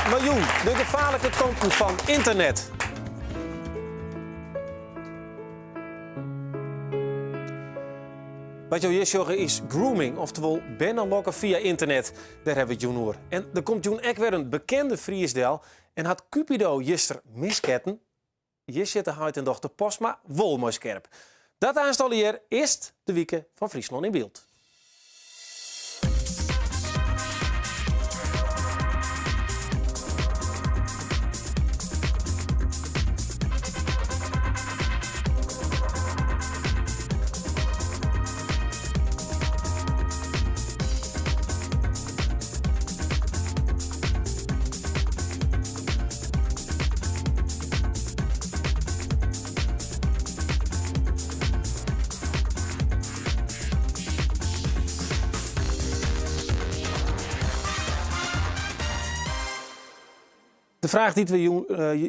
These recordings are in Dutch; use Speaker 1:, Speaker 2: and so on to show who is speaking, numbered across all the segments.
Speaker 1: miljoen, de gevaarlijke kanten van internet. Wat je hier zeggen is grooming, oftewel binnenlokken via internet. Daar hebben we het over. En er komt toen ook weer een bekende Friesdel en had Cupido gister misketten. Hier zit de huid en dochter Postma wol mooi scherp. Dat aanstal hier is de Wieke van Friesland in beeld. De vraag die we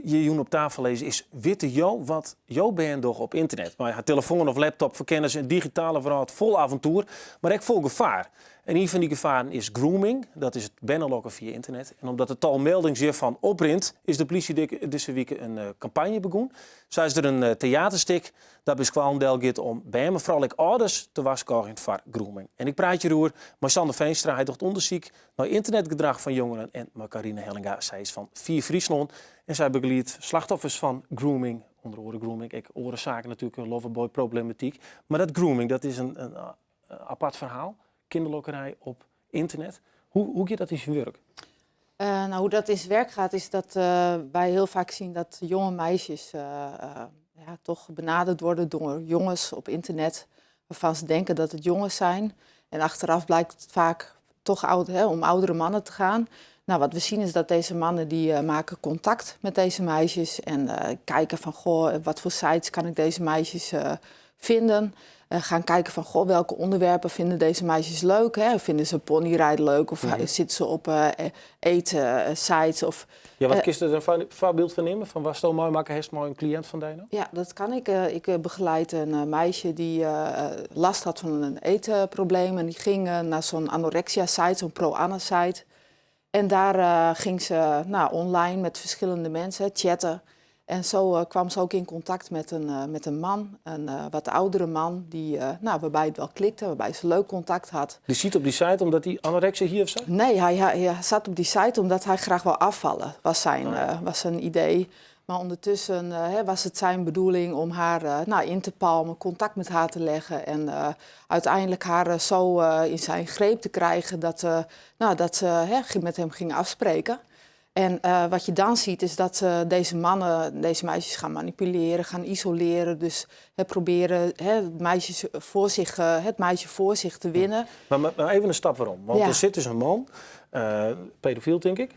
Speaker 1: hier op tafel lezen is: witte jou wat jou bent toch op internet? Maar haar telefoon of laptop verkennen ze een digitale wereld vol avontuur, maar ook vol gevaar. En een van die gevaren is grooming, dat is het binnenlokken via internet. En omdat het tal meldingen hiervan oprint, is de politie deze week een campagne begonnen. Zo is er een theaterstuk dat beskwam gaat om bij hem vooral ouders te waarschuwen voor grooming. En ik praat je door met Sander Veenstra, hij doet onderzoek naar internetgedrag van jongeren. En met Carine Hellinga, zij is van Vier Friesland. En zij begeleidt slachtoffers van grooming, onder andere grooming. Ik oorzaken natuurlijk een loverboy problematiek. Maar dat grooming, dat is een apart verhaal. Kinderlokkerij op internet. Hoe gaat dat in zijn werk?
Speaker 2: Hoe dat in zijn werk gaat, is dat wij heel vaak zien dat jonge meisjes toch benaderd worden door jongens op internet, waarvan ze denken dat het jongens zijn. En achteraf blijkt het vaak toch om oudere mannen te gaan. Nou, wat we zien is dat deze mannen die maken contact met deze meisjes en kijken van, goh, wat voor sites kan ik deze meisjes vinden. Gaan kijken van, welke onderwerpen vinden deze meisjes leuk. Hè? Vinden ze ponyrijden leuk of zitten ze op eten sites? Of,
Speaker 1: wat kun je er een voorbeeld van nemen? Van was het mooi maken, heeft mooi een cliënt van Dino?
Speaker 2: Ja, dat kan ik. Ik begeleid een meisje die last had van een eetprobleem. En die ging naar zo'n anorexia-site, zo'n pro-Anna-site. En daar ging ze online met verschillende mensen chatten. En zo kwam ze ook in contact met een man, een wat oudere man, waarbij het wel klikte, waarbij ze leuk contact had.
Speaker 1: Die ziet op die site omdat hij anorexia hier of zo?
Speaker 2: Nee, hij zat op die site omdat hij graag wil afvallen, was zijn idee. Maar ondertussen was het zijn bedoeling om haar in te palmen, contact met haar te leggen. En uiteindelijk haar zo in zijn greep te krijgen dat ze met hem ging afspreken. En wat je dan ziet is dat deze meisjes gaan manipuleren, gaan isoleren. Dus proberen het meisje voor zich te winnen.
Speaker 1: Maar even een stap waarom. Want er zit dus een man, pedofiel denk ik,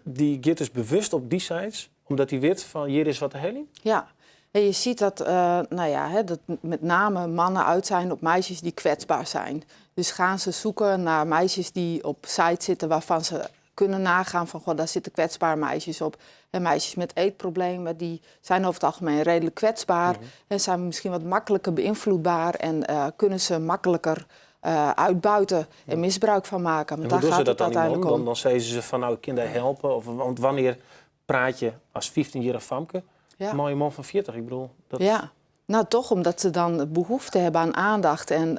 Speaker 1: die gaat dus bewust op die sites, omdat hij weet van hier is wat te helen.
Speaker 2: Ja, en je ziet dat, dat met name mannen uit zijn op meisjes die kwetsbaar zijn. Dus gaan ze zoeken naar meisjes die op sites zitten waarvan ze kunnen nagaan van, daar zitten kwetsbare meisjes op. En meisjes met eetproblemen, die zijn over het algemeen redelijk kwetsbaar. En zijn misschien wat makkelijker beïnvloedbaar en kunnen ze makkelijker uitbuiten en misbruik van maken.
Speaker 1: Want en hoe doen ze dat dan uiteindelijk om? Dan zeggen ze van, ik kan daar helpen. Want wanneer praat je als 15-jarig famke? Een mooie man van 40, ik bedoel. Dat...
Speaker 2: Ja, toch omdat ze dan behoefte hebben aan aandacht en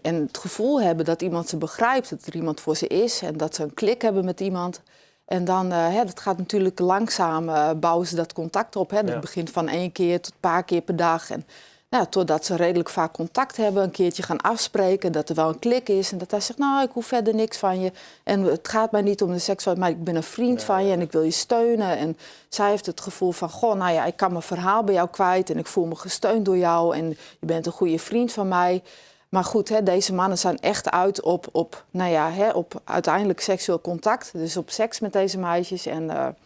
Speaker 2: het gevoel hebben dat iemand ze begrijpt, dat er iemand voor ze is en dat ze een klik hebben met iemand. En dan, dat gaat natuurlijk langzaam, bouwen ze dat contact op. Dat begint van 1 keer tot een paar keer per dag. En totdat ze redelijk vaak contact hebben, een keertje gaan afspreken, dat er wel een klik is. En dat hij zegt, ik hoef verder niks van je. En het gaat mij niet om de seksualiteit, maar ik ben een vriend van je en ik wil je steunen. En zij heeft het gevoel van, ik kan mijn verhaal bij jou kwijt en ik voel me gesteund door jou en je bent een goede vriend van mij. Maar goed, deze mannen zijn echt uit op uiteindelijk seksueel contact. Dus op seks met deze meisjes en...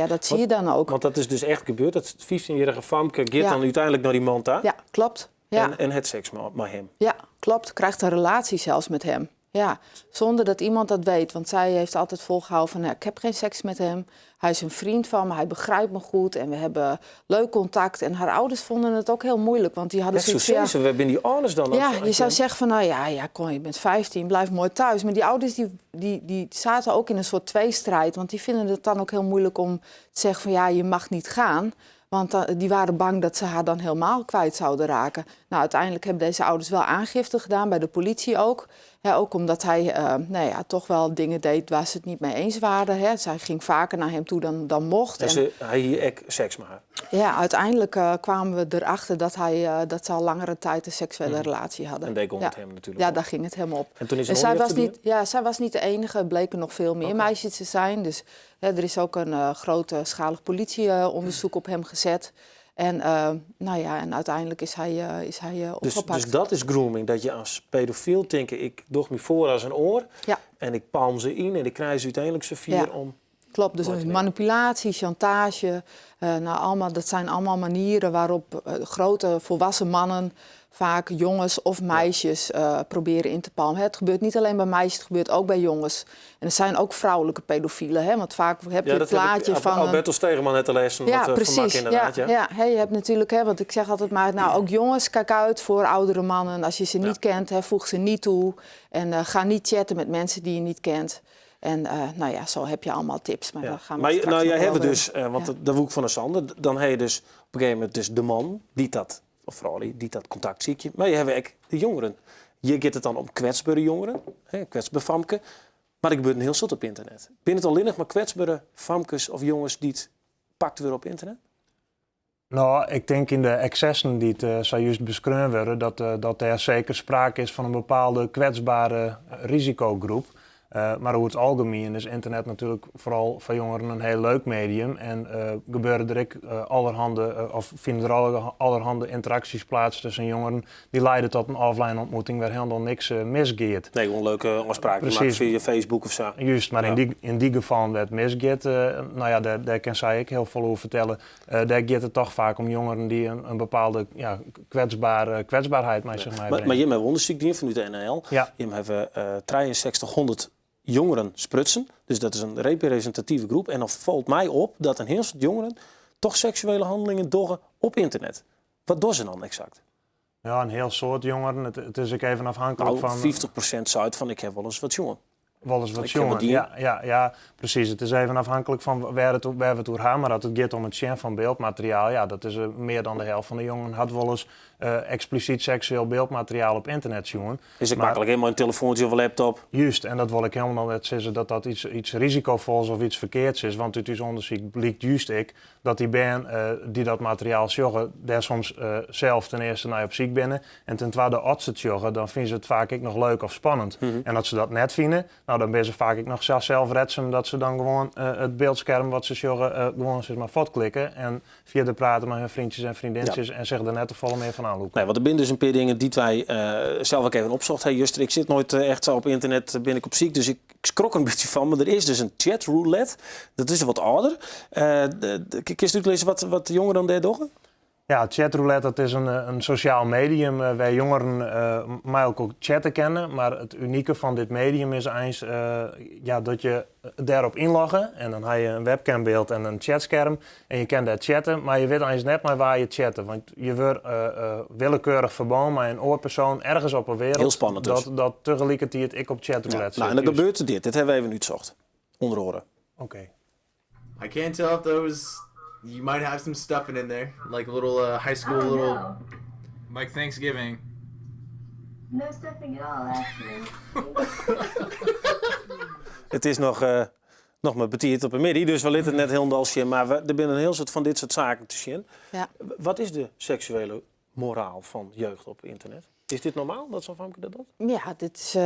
Speaker 2: dat zie je dan ook.
Speaker 1: Want dat is dus echt gebeurd. Dat 15-jarige famke gaat dan uiteindelijk naar die man daar.
Speaker 2: Ja, klopt. Ja.
Speaker 1: En het seks met hem.
Speaker 2: Ja, klopt. Krijgt een relatie zelfs met hem. Ja, zonder dat iemand dat weet. Want zij heeft altijd volgehouden van, ik heb geen seks met hem. Hij is een vriend van me, hij begrijpt me goed en we hebben leuk contact. En haar ouders vonden het ook heel moeilijk, want die hadden zoiets van...
Speaker 1: we hebben die ouders dan ook.
Speaker 2: Ja, je zou zeggen van, nou ja, kom, je bent 15, blijf mooi thuis. Maar die ouders die zaten ook in een soort tweestrijd. Want die vinden het dan ook heel moeilijk om te zeggen van, ja, je mag niet gaan. Want die waren bang dat ze haar dan helemaal kwijt zouden raken. Nou, uiteindelijk hebben deze ouders wel aangifte gedaan, bij de politie ook. Ja, ook omdat hij toch wel dingen deed waar ze het niet mee eens waren. Hè. Zij ging vaker naar hem toe dan mocht.
Speaker 1: En hij hier echt seks met haar?
Speaker 2: Ja, uiteindelijk kwamen we erachter dat ze al langere tijd een seksuele relatie hadden.
Speaker 1: En deed om het hem natuurlijk.
Speaker 2: Ja, daar ging het helemaal op.
Speaker 1: En toen is
Speaker 2: zij was niet de enige, er bleken nog veel meer meisjes te zijn. Dus er is ook een grootschalig politieonderzoek op hem gezet. En, en uiteindelijk is hij opgepakt.
Speaker 1: Dus dat is grooming, dat je als pedofiel denkt, ik doe me voor als een oor.
Speaker 2: Ja.
Speaker 1: En ik palm ze in en ik krijg ze uiteindelijk z'n vier om...
Speaker 2: Klopt, dus manipulatie, chantage, dat zijn allemaal manieren waarop grote volwassen mannen vaak jongens of meisjes proberen in te palmen. Het gebeurt niet alleen bij meisjes, het gebeurt ook bij jongens. En er zijn ook vrouwelijke pedofielen, hè? Want vaak heb je het plaatje van...
Speaker 1: Alberto Stegeman net te lezen.
Speaker 2: Ja, precies. Ja, je hebt natuurlijk, want ik zeg altijd maar, ook jongens, kijk uit voor oudere mannen. Als je ze niet kent, voeg ze niet toe. En ga niet chatten met mensen die je niet kent. En zo heb je allemaal tips. Maar daar gaan we straks nog
Speaker 1: jij hebt
Speaker 2: over.
Speaker 1: dus, want dat woek van een Sander, dan heb je dus op een gegeven moment dus de man die dat, of vrouw die dat contact ziet. Maar je hebt ook de jongeren. Je gaat het dan om kwetsbare jongeren, kwetsbare famke. Maar er gebeurt een heel soort op internet. Ben het alleen nog maar kwetsbare famkes of jongens die het pakt weer op internet?
Speaker 3: Nou, ik denk in de excessen die het zojuist beschreven worden, dat er zeker sprake is van een bepaalde kwetsbare risicogroep. Maar over het algemeen is internet natuurlijk vooral voor jongeren een heel leuk medium. En gebeuren er vinden er allerhande interacties plaats tussen jongeren die leiden tot een offline ontmoeting waar helemaal niks misgeeft.
Speaker 1: Nee, gewoon leuke afspraken maken via Facebook of zo.
Speaker 3: Juist, maar in die geval waar het misgeeft, daar kan zij ik heel veel over vertellen. Daar gaat het toch vaak om jongeren die een bepaalde kwetsbaarheid mee zich meebrengen.
Speaker 1: Maar je hebt onderzoek die vanuit de NL.
Speaker 3: Ja.
Speaker 1: Je hebt 6300 jongeren sprutsen. Dus dat is een representatieve groep. En dan valt mij op dat een heel soort jongeren toch seksuele handelingen doen op internet. Wat doen ze dan exact?
Speaker 3: Ja, een heel soort jongeren. Het is ook even afhankelijk van...
Speaker 1: 50% zuid van ik heb wel eens wat jongen.
Speaker 3: Wel eens wat jongeren. Ja, precies. Het is even afhankelijk van waar we het over gaan. Maar dat het gaat om het zien van beeldmateriaal. Ja, dat is meer dan de helft van de jongeren had wel eens expliciet seksueel beeldmateriaal op internet zien.
Speaker 1: Is het makkelijk helemaal een telefoontje of een laptop?
Speaker 3: Juist, en dat wil ik helemaal net zeggen dat iets risicovols of iets verkeerds is. Want uit uw onderzoek blijkt juist dat die band die dat materiaal sjoggen, daar soms zelf ten eerste naar op ziek binnen. En ten tweede, als ze het sjoggen, dan vinden ze het vaak ook nog leuk of spannend. En als ze dat net vinden, dan ben ze vaak ook nog zelf redzaam dat ze dan gewoon het beeldscherm wat ze sjoggen gewoon zeg maar fotklikken. En via de praten met hun vriendjes en vriendinnetjes en zeggen er net te volle meer van aan.
Speaker 1: Nee, want er zijn dus een paar dingen die wij zelf ook even opzocht. Hey, Juster, ik zit nooit echt zo op internet, ben ik op ziek, dus ik schrok een beetje van. Maar er is dus een chatroulette. Dat is wat ouder. Kun je lezen wat de jongeren daar doen?
Speaker 3: Ja, chatroulette, dat is een sociaal medium waar jongeren mij ook chatten kennen. Maar het unieke van dit medium is eens dat je daarop inloggen en dan heb je een webcambeeld en een chatscherm en je kan daar chatten, maar je weet eens net maar waar je chatten. Want je wordt willekeurig verbonden met een oorpersoon ergens op een wereld.
Speaker 1: Heel spannend dus.
Speaker 3: Dat tegelijkertijd ik op chatroulette
Speaker 1: zit. En dan gebeurt er dit. Dit hebben we even uitgezocht. Onder oren.
Speaker 3: Oké.
Speaker 4: I can't tell if those... You might have some stuffing in there, like a little high school little...
Speaker 5: No.
Speaker 6: Like Thanksgiving.
Speaker 5: No stuffing at all, actually.
Speaker 1: Het is nog maar betiert op een middag, dus we litten het net heel dalsje, maar er zijn een heel soort van dit soort zaken te zien.
Speaker 2: Ja.
Speaker 1: Wat is de seksuele moraal van jeugd op internet? Is dit normaal, dat zo'n famke dat doet?
Speaker 2: Ja, dit is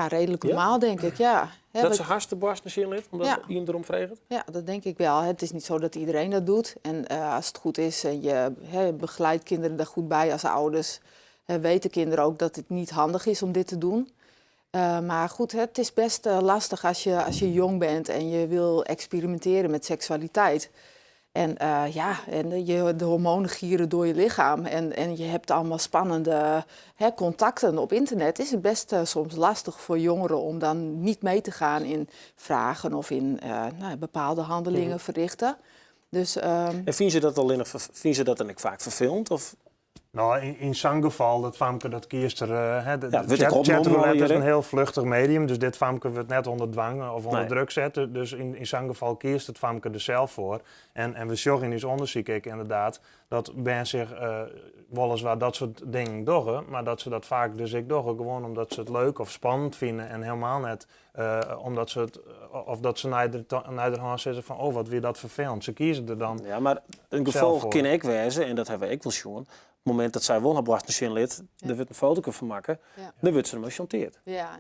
Speaker 2: redelijk normaal, denk ik. Ja.
Speaker 1: Dat ze hartstikke zien lid, omdat iemand erom vreegt?
Speaker 2: Ja, dat denk ik wel. Het is niet zo dat iedereen dat doet. En als het goed is en je begeleidt kinderen daar goed bij als ouders, weten kinderen ook dat het niet handig is om dit te doen. Maar goed, het is best lastig als je jong bent en je wil experimenteren met seksualiteit. En de hormonen gieren door je lichaam. En je hebt allemaal spannende contacten op internet. Is het best soms lastig voor jongeren om dan niet mee te gaan in vragen of in bepaalde handelingen verrichten. Dus,
Speaker 1: En vind je dat dan ook vaak vervelend? Of?
Speaker 3: Nou, in zo'n geval, dat famke dat kiest er...
Speaker 1: Chatroulette
Speaker 3: is een heel vluchtig medium, dus dit famke wordt net onder dwang of onder druk zetten. Dus in zo'n geval kiest het famke er zelf voor. En we zorgen in ons onderzoek inderdaad dat mensen zich weliswaar dat soort dingen doen, maar dat ze dat vaak dus ik doen gewoon omdat ze het leuk of spannend vinden en helemaal net omdat ze het, of dat ze naar zeggen van oh wat weer dat vervelend. Ze kiezen er dan.
Speaker 1: Ja, maar een gevolg kan ik wezen, en dat hebben we ook wel zien. Op het moment dat zij wel naar Boston lid, er wordt een foto van maken, dan wordt ze ermee chanteerd.
Speaker 2: Ja,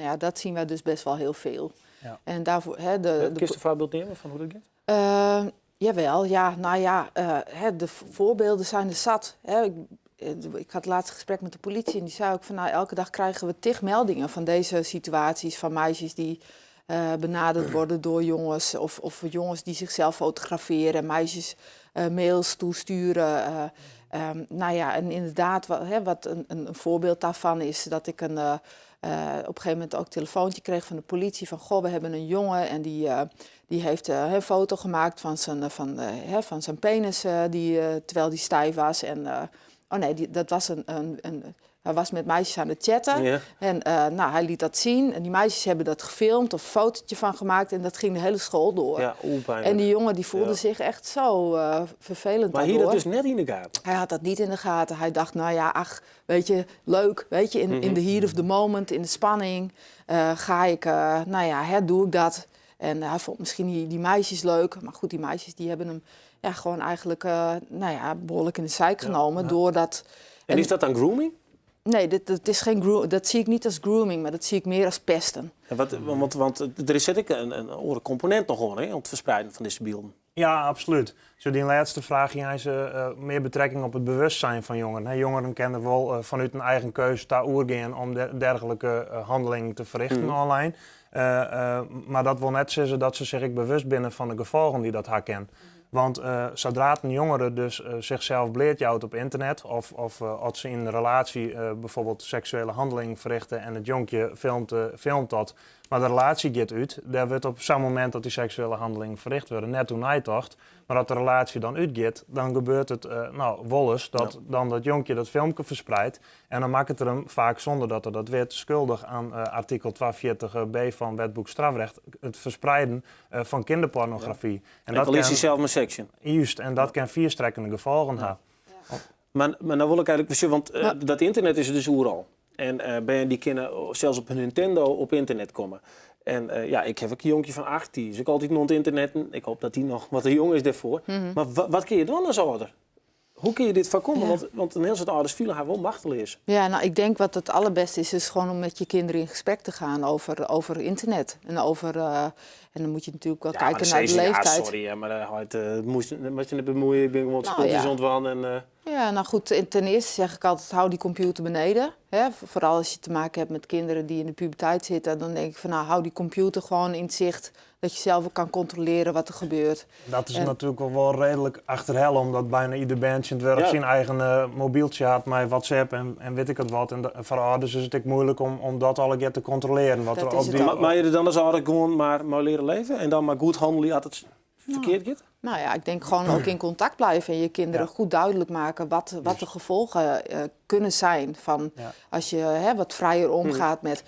Speaker 2: en dat zien wij dus best wel heel veel. Ja. En daarvoor,
Speaker 1: Kun je een voorbeeld nemen van hoe dat gaat?
Speaker 2: Jawel, de voorbeelden zijn er zat. Ik had laatst gesprek met de politie en die zei ook van elke dag krijgen we 10 meldingen van deze situaties van meisjes die benaderd worden door jongens of jongens die zichzelf fotograferen, meisjes mails toesturen. En inderdaad, wat een voorbeeld daarvan is dat ik op een gegeven moment ook een telefoontje kreeg van de politie van goh, we hebben een jongen en die heeft een foto gemaakt van zijn penis terwijl die stijf was. En dat was hij was met meisjes aan het chatten. Ja. En hij liet dat zien. En die meisjes hebben dat gefilmd of een fotootje van gemaakt. En dat ging de hele school door.
Speaker 1: Ja,
Speaker 2: en die jongen die voelde zich echt zo vervelend
Speaker 1: maar hier dat dus net in de gaten?
Speaker 2: Hij had dat niet in de gaten. Hij dacht, weet je, leuk. Weet je, in the heat of the moment, in de spanning, doe ik dat. En hij vond misschien die meisjes leuk. Maar goed, die meisjes die hebben hem gewoon eigenlijk behoorlijk in de zeik genomen. Doordat...
Speaker 1: En is dat dan grooming?
Speaker 2: Nee, dat is geen dat zie ik niet als grooming, maar dat zie ik meer als pesten.
Speaker 1: Want er zit ook een andere component nog om het verspreiden van deze beelden.
Speaker 3: Ja, absoluut. Zo die laatste vraag heeft ze meer betrekking op het bewustzijn van jongeren. Jongeren kennen wel vanuit een eigen keuze daar oergaan om dergelijke handelingen te verrichten online. Maar dat wil net zeggen dat ze zich bewust binnen van de gevolgen die dat herkennen. Want zodra een jongere dus zichzelf bleertjouwt op internet of als ze in een relatie bijvoorbeeld seksuele handelingen verrichten en het jonkje filmt dat, maar de relatie gaat uit, daar wordt op zo'n moment dat die seksuele handelingen verricht worden net toen hij dacht, maar dat de relatie dan uitgaat, dan gebeurt het wel eens dat dan dat jonkje dat filmpje verspreidt en dan maakt het er hem vaak zonder dat er dat werd schuldig aan artikel 240b van Wetboek Strafrecht, het verspreiden van kinderpornografie.
Speaker 1: Ja. En dat is zelf een section.
Speaker 3: Juist, en dat kan vierstrekkende gevolgen hebben.
Speaker 1: Ja. Maar nou wil ik eigenlijk want dat internet is dus overal. En die kunnen zelfs op hun Nintendo op internet komen. En ik heb ook een jonkje van 8, die is ook altijd rond internet. Ik hoop dat die nog wat te jong is daarvoor. Maar wat kun je doen als ouder? Hoe kun je dit voorkomen? Ja. Want een heel soort ouders vielen haar wel machtig is.
Speaker 2: Ja, ik denk wat het allerbeste is gewoon om met je kinderen in gesprek te gaan over internet. En en dan moet je natuurlijk wel kijken naar de leeftijd.
Speaker 1: Ja, sorry, maar moest je niet bemoeien. Ik ben gewoon spulletjes ontwan.
Speaker 2: Ja, goed, ten eerste zeg ik altijd, hou die computer beneden. Hè? Vooral als je te maken hebt met kinderen die in de puberteit zitten. Dan denk ik van, hou die computer gewoon in het zicht. Dat je zelf ook kan controleren wat er gebeurt.
Speaker 3: Dat is natuurlijk wel redelijk achterhellen, omdat bijna ieder bandje in het werk zijn eigen mobieltje had met WhatsApp en weet ik het wat. En voor ouders is het ook moeilijk om dat allemaal te controleren.
Speaker 1: Maar je er dan als ouder gewoon maar leren leven en dan maar goed handelen als het verkeerd gaat?
Speaker 2: Nou ja, ik denk gewoon ook in contact blijven en je kinderen goed duidelijk maken wat de gevolgen kunnen zijn van als je wat vrijer omgaat met...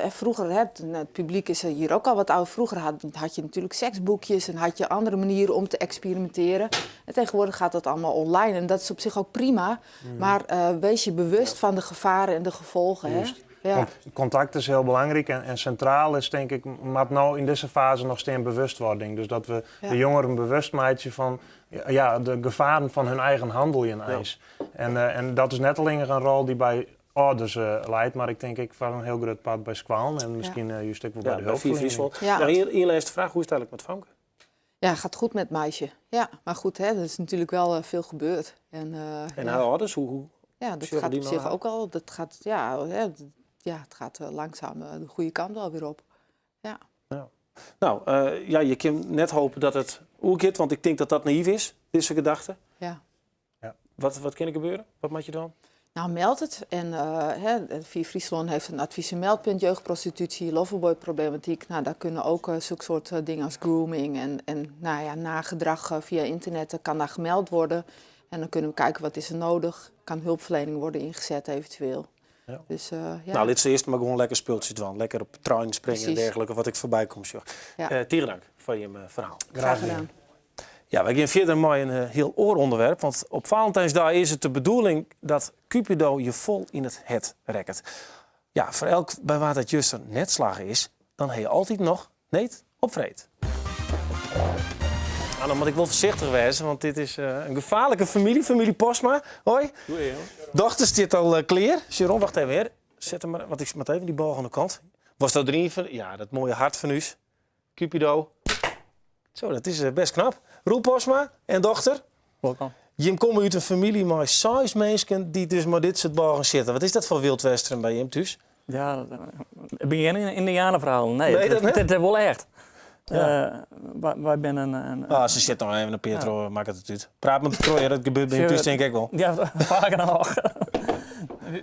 Speaker 2: vroeger, het publiek is hier ook al wat oud. Vroeger had je natuurlijk seksboekjes en had je andere manieren om te experimenteren. En tegenwoordig gaat dat allemaal online en dat is op zich ook prima. Maar wees je bewust van de gevaren en de gevolgen. Hè? Ja.
Speaker 3: Contact is heel belangrijk en centraal is denk ik, maar nou in deze fase nog steeds bewustwording. Dus dat we de jongeren bewust maken van de gevaren van hun eigen handel in ijs. En dat is net alleen een rol die bij ouders leidt, maar ik denk van een heel groot pad bij Squalen en misschien juist ook wel bij de hulpverlening.
Speaker 1: Eén laatste vraag, hoe is het eigenlijk met Famke?
Speaker 2: Ja, gaat goed met het meisje. Ja, maar goed, er is natuurlijk wel veel gebeurd. En
Speaker 1: haar ouders, hoe?
Speaker 2: Ja, dat gaat op zich ook al. Dat gaat, het gaat langzaam de goede kant wel weer op. Ja.
Speaker 1: Nou, ja, je kan net hopen dat het oerkit, want ik denk dat dat naïef is, deze gedachte.
Speaker 2: Ja.
Speaker 1: Wat kan er gebeuren? Wat moet je dan?
Speaker 2: Nou, meld het. En Vier Friesland heeft een advies- en meldpunt jeugdprostitutie, loverboy-problematiek. Nou, daar kunnen ook zulke soort dingen als grooming en nou ja, nagedrag via internet kan daar gemeld worden. En dan kunnen we kijken wat is er nodig. Kan hulpverlening worden ingezet eventueel.
Speaker 1: Ja.
Speaker 2: Dus, ja.
Speaker 1: Nou, dit is eerst maar gewoon lekker speeltjes doen. Lekker op trein springen en
Speaker 2: Precies.
Speaker 1: dergelijke, wat ik voorbij kom.
Speaker 2: Ja.
Speaker 1: Tieren dank voor je verhaal.
Speaker 2: Graag gedaan.
Speaker 1: Ja, wij gaan verder met een heel ooronderwerp. Want op Valentijnsdag is het de bedoeling dat Cupido je vol in het rekt. Ja, voor elk bij waar dat juist een netslagen is, dan heb je altijd nog niet op vreed. Nou, dan moet ik wel voorzichtig wezen, want dit is een gevaarlijke familie Posma. Hoi. Dochter zit al klaar. Sharon, wacht even weer. Zet hem maar, want ik zet even die bal aan de kant. Was dat erin? Ja, dat mooie hart van u. Cupido. Zo, dat is best knap. Roel Posma en dochter.
Speaker 7: Welkom.
Speaker 1: Je komt uit een familie met 6 mensen die dus maar dit soort ballen zitten. Wat is dat voor wildwesteren bij je thuis?
Speaker 7: Ja, ben je een Indianenverhaal? Nee,
Speaker 1: Nee, dat niet?
Speaker 7: het is wel echt.
Speaker 1: Ja.
Speaker 7: Wij zijn een
Speaker 1: Ah, ze zit nog even een Pietro, maakt het uit. Praat met de trooien, dat gebeurt bij je thuis denk ik wel.
Speaker 7: ja, vaker nog.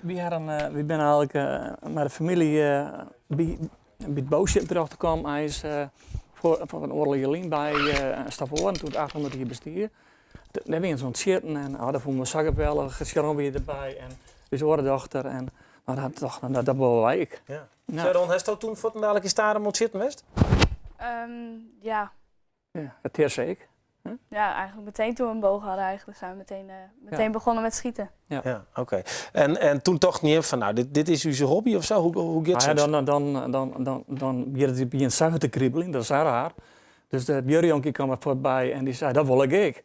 Speaker 7: We zijn eigenlijk met de familie bij het boosje terug te komen. Hij is voor een oorlijke lijn bij Stavoren, toen 800 jaar bestier. Daar ben je zo'n zitten en daar vonden we zakkenwellig, Sharon weer erbij en dus oordochter en nou, dat willen wij ik.
Speaker 1: Ja.
Speaker 7: Ja.
Speaker 1: Sharon, heeft dat toen voor een dadelijk in staren moet zitten, West?
Speaker 8: Ja.
Speaker 7: Ja, het is zeker.
Speaker 8: Ja, eigenlijk meteen toen we een boog hadden, eigenlijk zijn we meteen begonnen met schieten.
Speaker 1: Ja, oké. En toen toch niet van, nou, dit is uw hobby of zo? Hoe gaat het?
Speaker 7: Dan begint het bij een zagen te kriebelen, dat is raar. Dus de Björnjonkie kwam er voorbij en die zei, dat wil ik.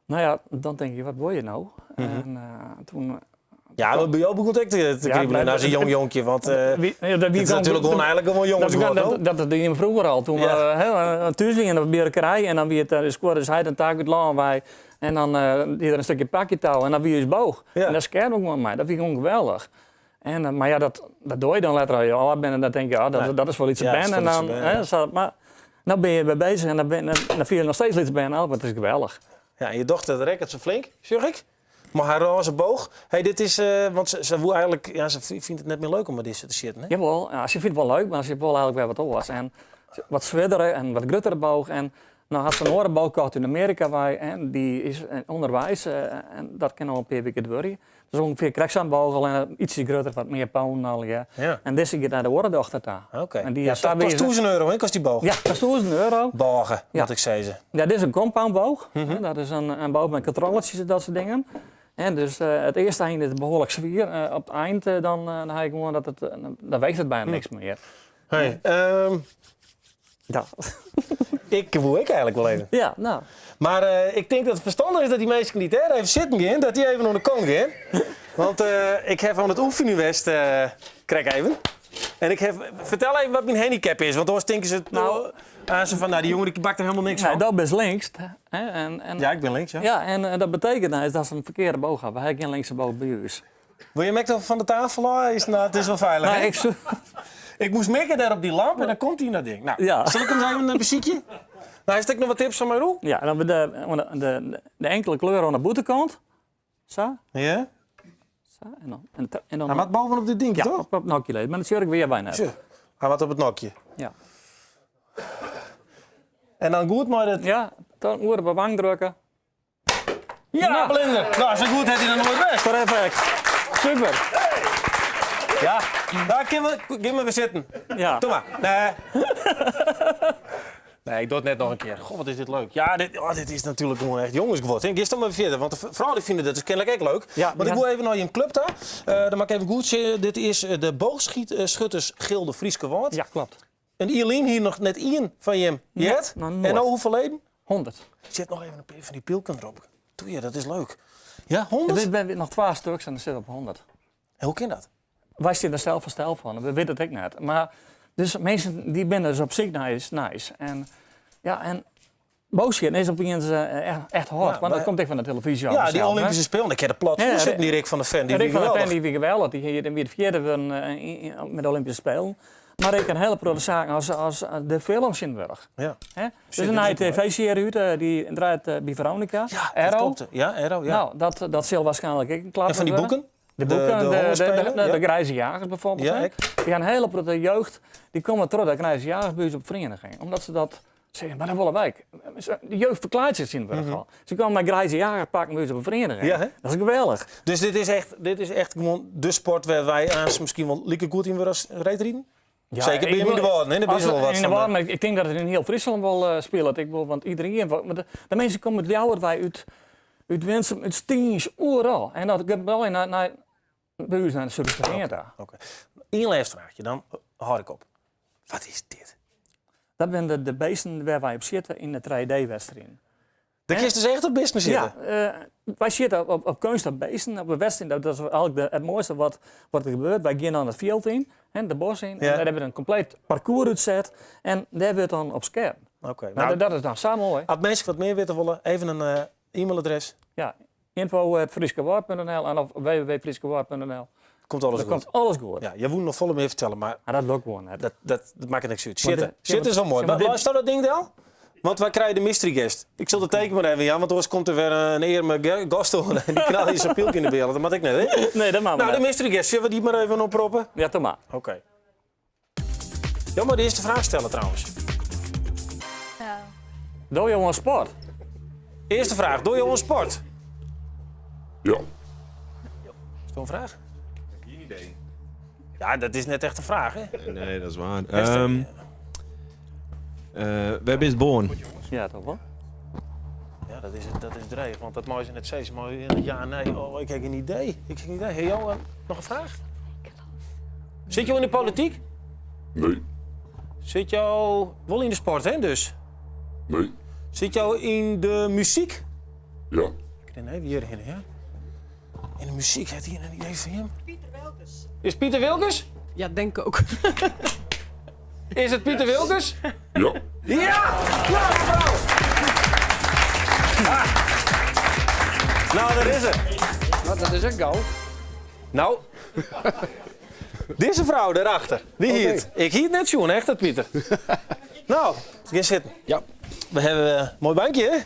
Speaker 7: Nou ja, dan denk je, wat wil je nou? En toen...
Speaker 1: Ja, maar bij jou begon ik te kriebelen als een jong jonkje, want het is natuurlijk gewoon eigenlijk gewoon jongens geworden.
Speaker 7: Dat deed je vroeger al. Toen we thuis gingen in de bierkerij en dan wie het scoorde dus hij een taak uit lang wij en dan die er een stukje pakje touw en dan wie is boog.
Speaker 1: Ja.
Speaker 7: En dat scared ook met mij. Dat vind ik gewoon geweldig. En, maar ja, dat doe je dan later al je ouder bent en dan denk je, dat is wel iets te ben. En dan, maar nou ben je bij bezig en dan vind je nog steeds iets bij en het is geweldig.
Speaker 1: Ja, en je dochter rekkert ze flink, zeg ik. Maar haar roze boog, hey, dit is, want ze wil eigenlijk, ja, ze vindt het net meer leuk om met dit te zitten, hè?
Speaker 7: Jawel, ja, ze vindt het wel leuk, maar ze wil eigenlijk weer wat anders. En wat zwaardere en wat gruttere boog. En nou had ze een orenboog gekocht in Amerika, en die is in onderwijs en dat kan al een paar weken worden. Dus ongeveer krijg ze een boog al en ietsje groter, wat meer pound al, ja. En deze gaat naar de orendochter daar.
Speaker 1: Oké.
Speaker 7: En die
Speaker 1: Ja, dat kost €1000, hè, kost die boog?
Speaker 7: Ja, dat is €1000.
Speaker 1: Bogen, wat ik zei ze.
Speaker 7: Ja, dit is een compoundboog. Dat is een boog met controletjes en dat soort dingen. En dus het eerste einde is behoorlijk zwier. Op het eind dan heb ik gewoon dan weegt het bijna niks meer.
Speaker 1: Hey,
Speaker 7: Ja.
Speaker 1: ik eigenlijk wel even.
Speaker 7: Ja, nou.
Speaker 1: Maar ik denk dat het verstandig is dat die mensen niet even zitten gaan, dat die even naar de kant gaan. Want ik heb van het oefenuwest, krijg even. En vertel even wat mijn handicap is, want anders denken ze van, die jongen die bakt er helemaal niks van.
Speaker 7: Dat is links. Hè, en,
Speaker 1: Ja, ik ben links, ja.
Speaker 7: Ja, en dat betekent nou, dat ze een verkeerde boog hebben. We hebben geen linkse boog bij ons.
Speaker 1: Wil je mij van de tafel? Het is wel veilig, hè? Ik moest mikken daar op die lamp en dan komt hij naar ding. Nou,
Speaker 7: Ja.
Speaker 1: zal ik hem even een muziekje? Nou, heeft ik nog wat tips van mij, Roel?
Speaker 7: Ja, dan hebben we de enkele kleur aan de boetekant. Zo.
Speaker 1: Ja?
Speaker 7: Zo. En dan
Speaker 1: Hij maakt bovenop dit ding,
Speaker 7: ja,
Speaker 1: toch?
Speaker 7: op het nokje leed. Maar dat zie ik weer bijna.
Speaker 1: Zo. Hij maakt op het nokje.
Speaker 7: Ja.
Speaker 1: En dan goed, maar dat...
Speaker 7: Ja, dan moet op de wang drukken.
Speaker 1: Ja, blinder! Nou, zo goed heeft hij dan nooit weg.
Speaker 7: Voor effect. Super.
Speaker 1: Ja, daar kunnen we weer zitten.
Speaker 7: Ja.
Speaker 1: Doe maar. Nee. Nee, ik doe het net nog een keer. Goh, wat is dit leuk. Ja, dit is natuurlijk gewoon echt jongensgeword. Ik gisteren maar verder, want de vrouwen vinden dat dus kennelijk ook leuk.
Speaker 7: Ja,
Speaker 1: want ik wil even naar je club daar. Dan maak ik even goed. Dit is de boogschutters Gilde Frieske Woord.
Speaker 7: Ja, klopt.
Speaker 1: En Ierlien hier nog net één van je jet.
Speaker 7: nou, nooit.
Speaker 1: En nou hoeveel leden?
Speaker 7: 100.
Speaker 1: Zet nog even een paar van die pilken erop. Doe je, dat is leuk. Ja, 100?
Speaker 7: Er zijn nog 2 stuks en dan zit op 100.
Speaker 1: En hoe kan dat?
Speaker 7: Wij zitten er zelf van stijl van, we weten het ook net. Maar dus mensen die binnen dus op zich nice. En ja, en boosheid is op echt hard,
Speaker 1: Ja,
Speaker 7: want dat komt echt van de televisie.
Speaker 1: Ja, die Olympische Spelen. Ik heb de plat
Speaker 7: Ja,
Speaker 1: zitten, die Rick van der Ven. Die
Speaker 7: Rick van der Ven
Speaker 1: geweldig.
Speaker 7: die weer geweldig. Die weer de vierde met de Olympische Spelen. Maar ik een hele grote zaak als de films in de werk.
Speaker 1: Ja.
Speaker 7: Hè? Dus een nieuwe tv-serie uit, die draait bij Veronica.
Speaker 1: Ja, dat
Speaker 7: Arrow.
Speaker 1: klopt. Ja, Arrow, ja.
Speaker 7: Nou, dat zal waarschijnlijk ook een klap
Speaker 1: En van die
Speaker 7: worden.
Speaker 1: boeken?
Speaker 7: De boeken,
Speaker 1: de hoorspelen, ja.
Speaker 7: de Grijze Jagers bijvoorbeeld.
Speaker 1: Ja,
Speaker 7: hè.
Speaker 1: ik.
Speaker 7: Die gaan een hele grote jeugd, die komen terug de Grijze Jagers bij ons op vereniging. Omdat ze dat zeggen, maar dat willen wij. De jeugd verklaart zich in het al. Ze komen met Grijze Jagers pakken bij ons op een vereniging.
Speaker 1: Ja, hè?
Speaker 7: Dat is geweldig.
Speaker 1: Dus dit is echt gewoon de sport waar wij aan misschien wel lieke goed in willen als reetrieden?
Speaker 7: Ja,
Speaker 1: Zeker ben je in de woorden, hè? Daar ben je wel wat
Speaker 7: in de
Speaker 1: van.
Speaker 7: woorden, maar ik denk dat het in heel Friesland wel speelt. Ik wil, want iedereen, maar de mensen komen met jou wij uit Winsum, uit Stiens, overal. En dat gaat wel naar bij ons naar de Surfstad daar.
Speaker 1: Oké. Eén laatste vraagje, dan hou ik op. Wat is dit?
Speaker 7: Dat zijn de beesten waar wij op zitten in de 3D-wedstrijd.
Speaker 1: Daar kun je dus echt op business zitten?
Speaker 7: Ja, wij zitten op kunst op beesten, op de wedstrijd. Dat is eigenlijk het mooiste wat er gebeurt. Wij gaan dan het veld in, de bos in. En daar hebben we een compleet parcours uitzet. En daar hebben we het dan op scherm.
Speaker 1: Oké.
Speaker 7: Nou, dat is dan samen mooi.
Speaker 1: Als mensen wat meer weten willen, even een e-mailadres.
Speaker 7: Ja, info@frieskewoord.nl en op www.frieskewoord.nl.
Speaker 1: Komt alles
Speaker 7: Daar
Speaker 1: goed.
Speaker 7: komt alles goed.
Speaker 1: Ja, je moet nog volle meer vertellen, maar
Speaker 7: Maar dat lukt gewoon net.
Speaker 1: dat maakt niks uit.
Speaker 7: Maar
Speaker 1: Zitten is wel mooi. Maar luister dat ding dan? Want wij krijgen de mystery guest. Ik zal de teken maar even, ja, want anders komt er weer een eer met gast en die knalt je zijn pieltje in de beelden. Dat mag ik net, hè?
Speaker 7: Nee, dat mag
Speaker 1: Nou, de
Speaker 7: niet.
Speaker 1: mystery guest, zullen we die maar even oproepen?
Speaker 7: Ja, toch maar.
Speaker 1: Oké. Ja, maar de eerste vraag stellen trouwens.
Speaker 8: Ja.
Speaker 7: Doe je gewoon sport?
Speaker 1: Eerste vraag, doe je al een sport?
Speaker 9: Ja.
Speaker 1: Is dat een vraag?
Speaker 6: Geen idee.
Speaker 1: Ja, dat is net echt een vraag, hè?
Speaker 9: Nee, dat is waar.
Speaker 1: Echt,
Speaker 9: Waar ben je geboren?
Speaker 7: Ja, toch wel?
Speaker 1: Ja, dat is dreig, want dat mooie is net steeds mooi. Ja, nee, oh, ik heb geen idee. Ik heb geen idee. Hey, jou, nog een vraag? Zit je in de politiek?
Speaker 9: Nee.
Speaker 1: Zit jou wel in de sport, hè, dus?
Speaker 9: Nee.
Speaker 1: Zit jou in de muziek?
Speaker 9: Ja.
Speaker 1: Ik denk even hierheen, ja. In de muziek, heeft hij een idee van hem? Pieter Wilkes. Is Pieter Wilkes?
Speaker 10: Ja, denk ik ook.
Speaker 1: Is het Pieter Wilkes?
Speaker 9: Ja.
Speaker 1: Ja! Ja, mevrouw! Ah. Nou, daar is het.
Speaker 10: Nou, dat is een gauw.
Speaker 1: Nou. Deze vrouw daarachter, die hield. Ik hield net zo'n, echt dat Pieter. Nou, ga zitten.
Speaker 10: Ja.
Speaker 1: We hebben een mooi bankje, hè?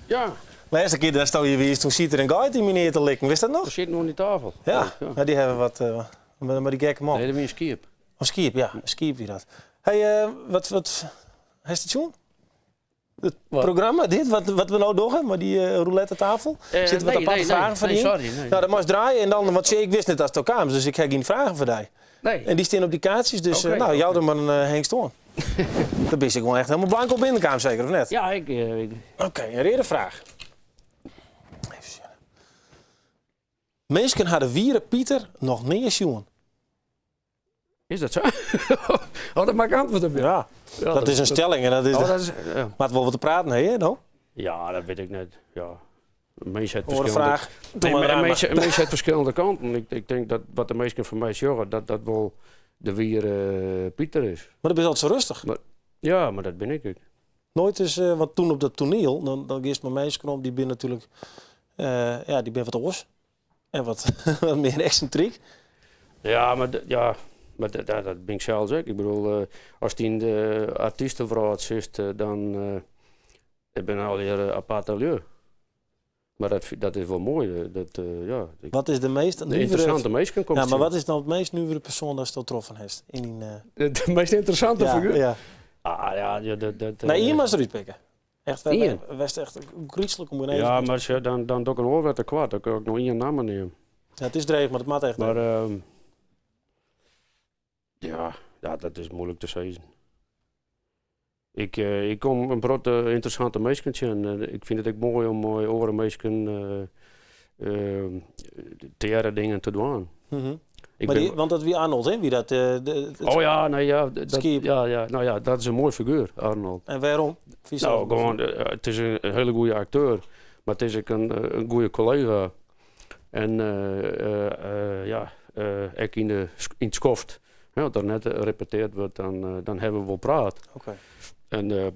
Speaker 10: Ja,
Speaker 1: Laatste keer daar stond je weer eens, toen ziet er een guide in meneer te likken. Wist dat nog?
Speaker 10: we zitten nog aan die tafel.
Speaker 1: Ja, maar die hebben wat, maar die gekke man.
Speaker 10: Nee, dat is een skip.
Speaker 1: Of Skiep, ja, Skiep die dat. Hey, wat heeft het zo'n? Het
Speaker 10: Wat?
Speaker 1: programma, dit, wat we nou doen, maar die roulette tafel. Zitten wat aparte vragen voor die in?
Speaker 10: sorry. Nee.
Speaker 1: Nou, dat moest draaien en dan, want ik wist net dat het elkaar was, dus ik heb geen vragen voor die.
Speaker 10: nee.
Speaker 1: En die staan op die kaartjes, dus
Speaker 10: Oké,
Speaker 1: nou, jou
Speaker 10: oké.
Speaker 1: er maar een Henk Stoorn. Dan ben je gewoon echt helemaal blank op binnenkamer, zeker of net?
Speaker 10: Ja,
Speaker 1: Oké, een rede vraag. Even zien. Mensen hadden wieren Pieter nog niet jongen.
Speaker 10: is dat zo? Oh, dat maak ik antwoord op.
Speaker 1: Ja, dat is een stelling en dat is...
Speaker 10: Oh, dat is, ja.
Speaker 1: Maar het wel wat te praten, hè, nou?
Speaker 10: Ja, dat weet ik net. Ja. Een mens heeft
Speaker 1: Hoor een
Speaker 10: verschillende...
Speaker 1: vraag. Doe
Speaker 10: Nee,
Speaker 1: maar
Speaker 10: maar
Speaker 1: eraan,
Speaker 10: een
Speaker 1: maar-
Speaker 10: mens heeft verschillende kanten. Ik denk dat wat de meesten van mij zeggen, dat wel de wier Pieter is.
Speaker 1: Maar dat is altijd zo rustig.
Speaker 10: Ja, maar dat ben ik ook.
Speaker 1: Nooit is, want toen op dat toneel, dan eerst mijn meisje om, die ben natuurlijk, ja, die ben wat oors. En wat, wat meer excentriek.
Speaker 10: Ja, maar, dat ben ik zelfs ook. Ik bedoel, als die in de artiestenvrouw zit, dan ben je alweer apart milieu. Maar dat is wel mooi.
Speaker 1: Wat is de meest
Speaker 10: de interessante meisje komt
Speaker 1: Ja, maar
Speaker 10: zien.
Speaker 1: wat is nou het meest nieuwere persoon dat je getroffen hebt? In die,
Speaker 10: De meest interessante
Speaker 1: ja,
Speaker 10: figuur?
Speaker 1: ja.
Speaker 10: Ah ja, dat...
Speaker 1: Nee, Ian was eruit pikken. Echt,
Speaker 10: Ian?
Speaker 1: was echt een griezelig om ineens.
Speaker 10: Ja, maar dan doe ik een oorwet te kwaad. Dan kan ik nog één naam nemen.
Speaker 1: Ja, het is dreig, maar dat maakt echt
Speaker 10: Maar
Speaker 1: niet.
Speaker 10: ja, dat is moeilijk te zeggen. Ik kom een brood interessante meisje en ik vind het ook mooi om oren meisjes te dingen te doen.
Speaker 1: Mhm.
Speaker 10: Ik
Speaker 1: Maar
Speaker 10: ben-
Speaker 1: die, want dat wie Arnold, hè? Wie dat,
Speaker 10: Oh ja, nee, ja,
Speaker 1: Skip.
Speaker 10: nou ja, dat is een mooi figuur, Arnold.
Speaker 1: En waarom? Wie is
Speaker 10: Nou,
Speaker 1: dat?
Speaker 10: gewoon, het is een hele goede acteur, maar het is ook een goede collega. En ik in het schoft, als er net gerepeteerd wordt, dan hebben we wel praat.
Speaker 1: Oké.
Speaker 10: En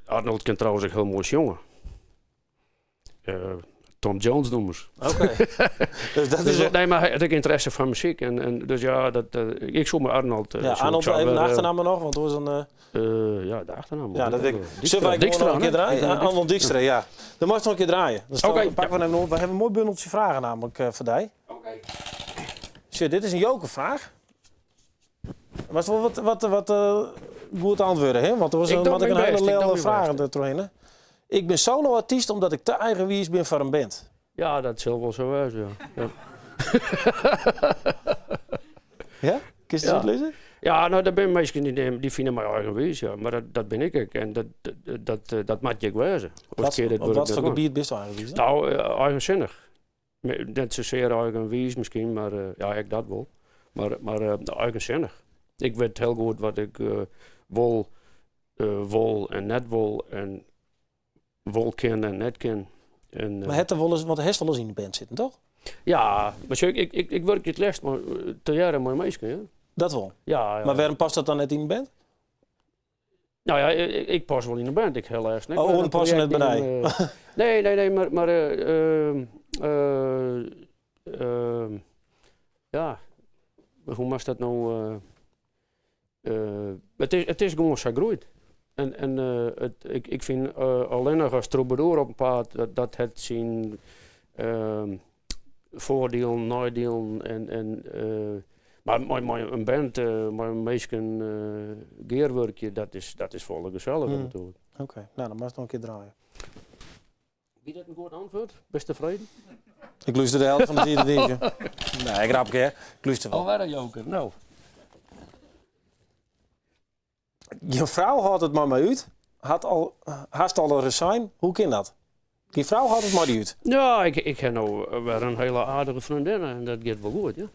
Speaker 10: Arnold kan trouwens ook heel mooi jongen. Tom Jones nummers.
Speaker 1: Oké. Dus dat is
Speaker 10: Dus,
Speaker 1: wel...
Speaker 10: nee, maar hij had ook interesse van muziek. En dus ja, ik zoek me Arnold.
Speaker 1: Ja, Arnold, even de achternaam maar nog, want dat was een...
Speaker 10: ja, de achternaam.
Speaker 1: Ja, dat weet ik.
Speaker 10: Dijkstra.
Speaker 1: Zullen wij
Speaker 10: Dijkstra,
Speaker 1: gewoon nog een keer
Speaker 10: hè?
Speaker 1: draaien? Arnold Dijkstra, ja. Dan mag je nog een keer draaien. Dan
Speaker 10: Oké,
Speaker 1: pakken we hem nog. We hebben een mooi bundeltje vragen namelijk voor die. Shit, dit is een jokervraag. Maar het is wel wat goed antwoorden, hè? Want er was
Speaker 10: Ik doe
Speaker 1: een
Speaker 10: mijn
Speaker 1: hele
Speaker 10: best, ik doe
Speaker 1: lele
Speaker 10: mijn
Speaker 1: vragen
Speaker 10: best.
Speaker 1: er doorheen. Hè? Ik ben solo-artiest omdat ik te eigenwijs ben voor een band.
Speaker 10: Ja, dat zal wel zo zijn, ja.
Speaker 1: Ja? Kun je
Speaker 10: Ja.
Speaker 1: het lezen?
Speaker 10: Ja, nou, er zijn mensen die vinden mij eigenwijs, ja. Maar dat ben ik ook. En dat mag je ook wezen.
Speaker 1: Op wat voor gebied best wel eigenwijs?
Speaker 10: Nou, eigenzinnig. Net zozeer eigenwijs misschien, maar ja, ik dat wel. Maar eigenzinnig. Ik weet heel goed wat ik wil en net wil. En wil ken en net ken. En,
Speaker 1: Maar het er wel eens, want de wel eens in de band zitten, toch?
Speaker 10: ja, maar zo, ik werk het les, maar te jaren met meisje, ja.
Speaker 1: Dat wel.
Speaker 10: Ja.
Speaker 1: Maar waarom past dat dan net in de band?
Speaker 10: Nou ja, ik pas wel in de band, ik heel erg.
Speaker 1: Oh, dan pas je net bij
Speaker 10: Nee, maar ja, hoe mag dat nou? Het is gewoon zo groeit. En ik vind alleen nog als troubadour op een paard dat het zijn voordelen, nadelen maar een band, maar een meisje gearwerkje, dat is volle gezellig natuurlijk.
Speaker 1: Oké, nou dan mag je nog een keer draaien.
Speaker 10: Wie dat een goed antwoord? Best tevreden?
Speaker 1: Ik luister de helft van de vierde dingen. Nee, grapje hè. Ik luister wel.
Speaker 10: Alweer een joker, nou.
Speaker 1: Je vrouw had het maar uit. Haast al een resign. Hoe kan dat? Je vrouw had het maar uit.
Speaker 10: Ja, ik heb nou weer een hele aardige vriendin en dat gaat wel goed, ja.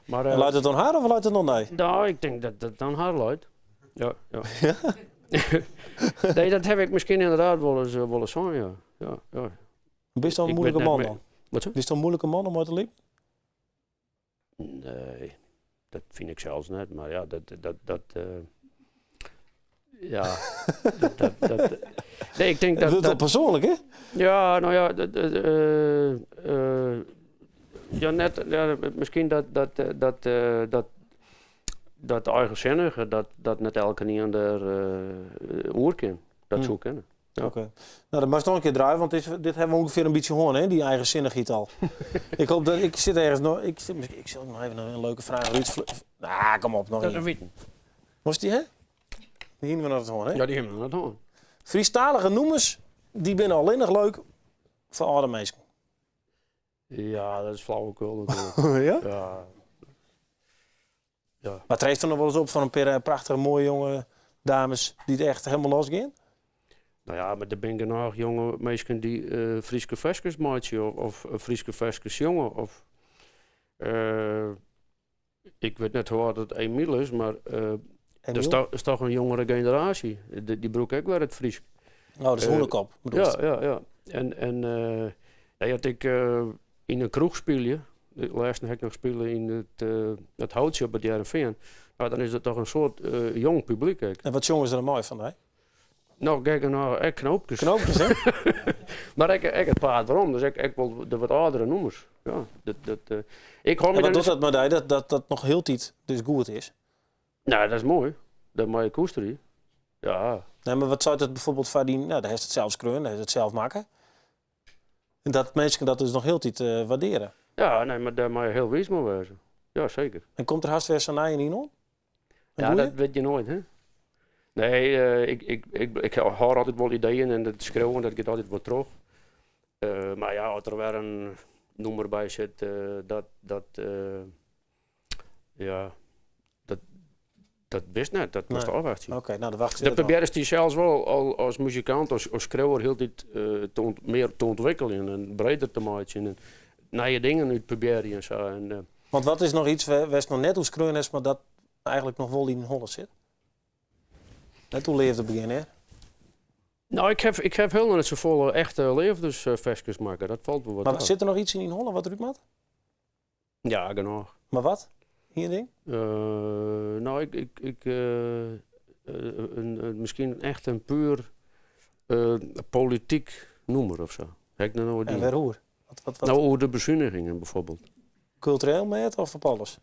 Speaker 10: Maar,
Speaker 1: En luidt het dan haar of luidt het dan nee?
Speaker 10: Nou, ik denk dat het dan haar luidt. Ja. Nee, dat heb ik misschien inderdaad wel eens van, ja. Ja.
Speaker 1: Bist dan een
Speaker 10: Ik
Speaker 1: moeilijke
Speaker 10: weet
Speaker 1: man
Speaker 10: net
Speaker 1: dan?
Speaker 10: Wat zo?
Speaker 1: Bist dan een moeilijke man om uit te liepen?
Speaker 10: Nee, dat vind ik zelfs net, maar ja, ja, nee, ik denk
Speaker 1: Dat is wel
Speaker 10: dat
Speaker 1: persoonlijk hè?
Speaker 10: ja, nou ja, ja, net, ja, misschien dat eigenzinnige, dat net elke niet aan de oer kan. Dat zou kennen. Ja.
Speaker 1: Oké. Nou, dat mag nog een keer draaien, want dit hebben we ongeveer een beetje gehoord, hè? Die eigenzinnigheid al. Ik hoop dat ik zit ergens nog. Ik zal nog even een leuke vraag. Ruud, kom op, nog
Speaker 10: Dat is
Speaker 1: één.
Speaker 10: weten.
Speaker 1: Was die hè? Die hingen we nog het horen, hè?
Speaker 10: Ja, die hebben we net aan.
Speaker 1: Friestalige noemers, die zijn alleen nog leuk voor oude mensen.
Speaker 10: Ja, dat is flauwekul natuurlijk.
Speaker 1: Ja?
Speaker 10: Ja.
Speaker 1: Maar treedt er nog wel eens op van een paar prachtige, mooie jonge dames die het echt helemaal losgaan?
Speaker 10: Nou ja, maar er zijn genoeg jonge mensen die Frieske Veskes maken of Frieske Veskes jongen. Of, ik weet net hoe oud het Emiel is, maar dat is toch een jongere generatie. Die broek ik weer het Fries.
Speaker 1: Oh, dat is hoenekop.
Speaker 10: Ja. En ja, had ik in een kroeg spelen. De laatste heb ik nog spelen in het houtje op het Heerenveen. Nou, dan is dat toch een soort jong publiek.
Speaker 1: En wat jongens er dan mooi van, hè?
Speaker 10: Nou, kijk naar knoopjes.
Speaker 1: Knoopjes, hè?
Speaker 10: Maar ik het paard waarom, dus ik wil de wat oudere noemers. Ja, ik hoor
Speaker 1: En wat doet dat maar dat nog heel tijd dus goed is?
Speaker 10: Nou, dat is mooi. Dat mag je koesteren. Ja.
Speaker 1: Nee, maar wat zou het bijvoorbeeld voor die... Nou, daar heeft het zelfs kreunen, daar heeft het zelf maken. En dat mensen dat dus nog heel tijd waarderen.
Speaker 10: Ja, nee, maar daar mag je heel wees mee wezen. Ja, zeker.
Speaker 1: En komt er haast weer zo'n naaien in om?
Speaker 10: Ja, dat weet je nooit, hè? Nee, ik hoor altijd wel ideeën en dat schreeuwen, dat gaat altijd wat terug. Maar ja, als er weer een noemer bij zit, dat wist net, dat moest afwachten.
Speaker 1: Oké, nou dan wacht je.
Speaker 10: Dat probeer je zelfs wel als muzikant, als schreeuwer, heel dit meer te ontwikkelen en breder te maken. En nieuwe dingen uit proberen en zo.
Speaker 1: Want wat is nog iets, waar nog net hoe skreun is, maar dat eigenlijk nog wel in Holland zit? Net hoe leefde het begin, hè?
Speaker 10: Nou, ik heb heel net zo volle echte levensvestjes maken. Dat valt wel wat
Speaker 1: Maar
Speaker 10: uit.
Speaker 1: zit er nog iets in Holland wat Ruud maakt?
Speaker 10: Ja, genoeg.
Speaker 1: Maar wat? Hier ding?
Speaker 10: Nou, misschien echt een puur politiek noemer of zo. Heb ik nog nooit
Speaker 1: En
Speaker 10: die-
Speaker 1: waar hoe? Wat?
Speaker 10: Nou, over de bezuinigingen bijvoorbeeld.
Speaker 1: Cultureel met of op alles?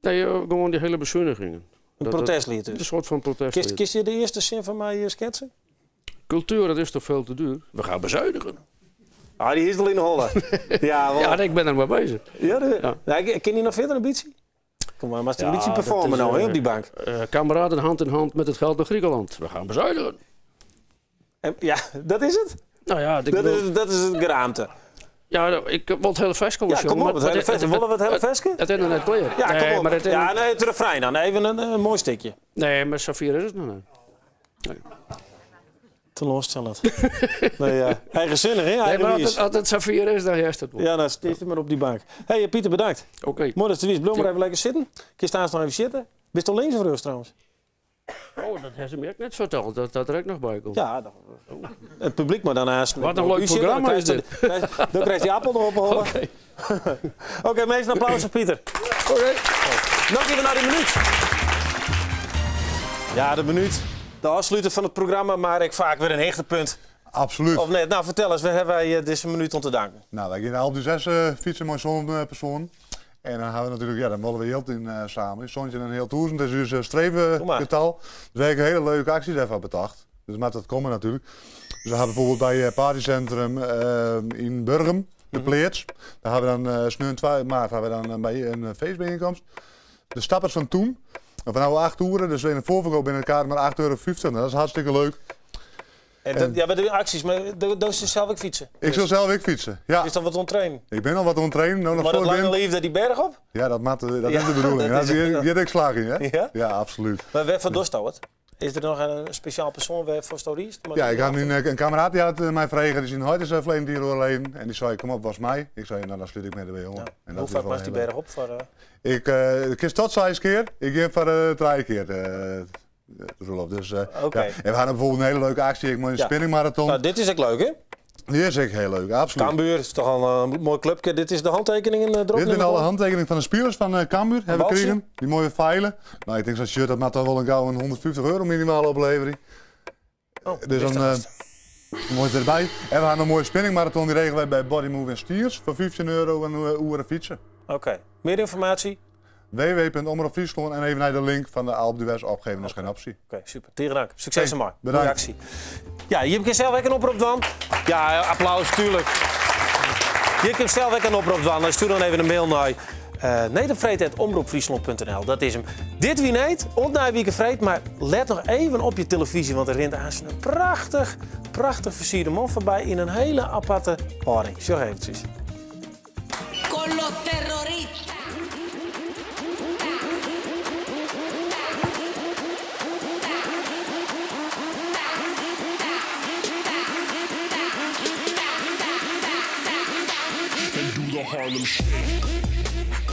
Speaker 10: Nee, gewoon die hele bezuinigingen.
Speaker 1: Een protestlied
Speaker 10: Een
Speaker 1: dus.
Speaker 10: soort van protestlied.
Speaker 1: Kies je de eerste zin van mij schetsen?
Speaker 10: Cultuur, dat is toch veel te duur? We gaan bezuinigen.
Speaker 1: Ah, die is al in de holle. Ja, wel.
Speaker 10: Ja, ik ben er maar bezig.
Speaker 1: Ja,
Speaker 10: Ja.
Speaker 1: Nou, ken je nog verder ambitie? Kom maar, maar een beetje
Speaker 10: dat
Speaker 1: performen
Speaker 10: is,
Speaker 1: nou hè, op die bank.
Speaker 10: Kameraden hand in hand met het geld naar Griekenland. We gaan bezuinigen.
Speaker 1: En, ja, dat is het.
Speaker 10: Nou ja, ik bedoel,
Speaker 1: Dat is het geraamte.
Speaker 10: ja, ik wil het hele festival.
Speaker 1: Ja, kom op, willen we het hele festje?
Speaker 10: Het internet klaar.
Speaker 1: Ja,
Speaker 10: nee,
Speaker 1: kom op.
Speaker 10: maar het
Speaker 1: Ja, nee, het refrein dan. Even een mooi stukje.
Speaker 10: nee, maar Safir is het nog niet.
Speaker 1: Teleurstellend. Nee, ja. Eigenzinnig, hè?
Speaker 10: Nee, maar
Speaker 1: Eigenwijs.
Speaker 10: als het Safir is, dan is het wel.
Speaker 1: Ja, dan steekt hij maar op die bank. Hé, hey, Pieter, bedankt.
Speaker 10: Oké.
Speaker 1: Mooi dat je er is. Blijf maar even lekker zitten. Kun je staan nog even zitten? Bist al links of rechts trouwens?
Speaker 10: Oh, dat heeft ze me ook net verteld, dat er ook nog bij komt.
Speaker 1: Ja, het publiek maar daarnaast.
Speaker 10: Wat een leuk
Speaker 1: U zit,
Speaker 10: programma
Speaker 1: dan
Speaker 10: is dit.
Speaker 1: Dan krijgt die appel nog opgeholen. Oké, meest een applaus voor Pieter.
Speaker 10: Oké.
Speaker 1: Nog even naar die minuut. Ja, de minuut. De afsluiter van het programma, maar ik vaak weer een hechtepunt.
Speaker 11: Absoluut.
Speaker 1: Of net, nou vertel eens, waar hebben wij deze minuut om te danken?
Speaker 11: Nou, wij gaan de Alpe d'Huez fietsen met zo'n persoon. En dan gaan we natuurlijk, ja, dan willen we heel in samen. Zoontje en heel toezend, dat is dus strevengetal. Dus wij hebben hele leuke acties daarvan bedacht. Dus maar dat komen natuurlijk. Dus we hebben bijvoorbeeld bij Partycentrum in Burgum, de Pleerts. Daar hebben we dan 2 maart hebben we dan bij een feestbijeenkomst. De stappers van toen. Van nou 8 uur, dus in de voorverkoop binnen elkaar maar €8,50. Nou, dat is hartstikke leuk.
Speaker 1: Ja, bij de acties, maar dat is dus zelf ook fietsen.
Speaker 11: Ik zal zelf ook fietsen. Ja.
Speaker 1: Is dat wat ontrainen?
Speaker 11: Ik ben al wat ontrainen. Nou, nog
Speaker 1: Maar dat
Speaker 11: voor
Speaker 1: lange
Speaker 11: ben.
Speaker 1: liefde die berg op?
Speaker 11: Ja, dat is de
Speaker 1: Ja,
Speaker 11: bedoeling.
Speaker 1: dat is-
Speaker 11: Die heb ik slag in, hè?
Speaker 1: Ja?
Speaker 11: Ja, absoluut.
Speaker 1: Maar waar van Dorst het? Is er nog een speciaal persoon waar voor stories?
Speaker 11: Ja, ik had nu een kameraad die had mij vregen, die is in Hoyt verleden hier doorheen. En die zei, kom op, was mij. Ik zei, nou dan sluit ik met de weer om. En
Speaker 1: Hoe vaak was die berg op? Voor,
Speaker 11: Ik kies tot 6 keer, ik geef voor 3 keer. Dus,
Speaker 1: Oké.
Speaker 11: ja. En we hadden bijvoorbeeld een hele leuke actie, ik moet een spinningmarathon.
Speaker 1: Nou, dit is ook leuk, hè?
Speaker 11: Die is echt heel leuk, absoluut.
Speaker 1: Cambuur is toch al een mooi clubje. Dit is de handtekeningen erop.
Speaker 11: Dit zijn alle handtekeningen van de spelers van Cambuur hebben we
Speaker 1: Balsje?
Speaker 11: gekregen. Die mooie veilen. Nou, ik denk zo'n shirt dat maakt toch wel een gauw een €150 minimale oplevering. Dus dan mooi erbij. En we gaan een mooie spinningmarathon, die regelen wij bij Body Move en Stiers voor €15 een uur fietsen.
Speaker 1: Oké. Meer informatie?
Speaker 11: www.omroepfriesland en even naar de link van de Alpe d'Huez opgeven, dat is geen optie.
Speaker 1: Oké, super. Tegen dank. Succes en maar.
Speaker 11: bedankt.
Speaker 1: Reactie. Ja, je kunt zelf ook een oproep doen. Ja, applaus, tuurlijk. Je kunt zelf ook een oproep doen. Stuur dan even een mail naar nedervreed@omroepfriesland.nl. Dat is hem. Dit wie niet, ontnaai wie vreed, maar let nog even op je televisie, want er rent aan een prachtig versierde man voorbij in een hele aparte houding. Zo eventjes.
Speaker 12: Con los terroristas.
Speaker 9: Do the Harlem Shake.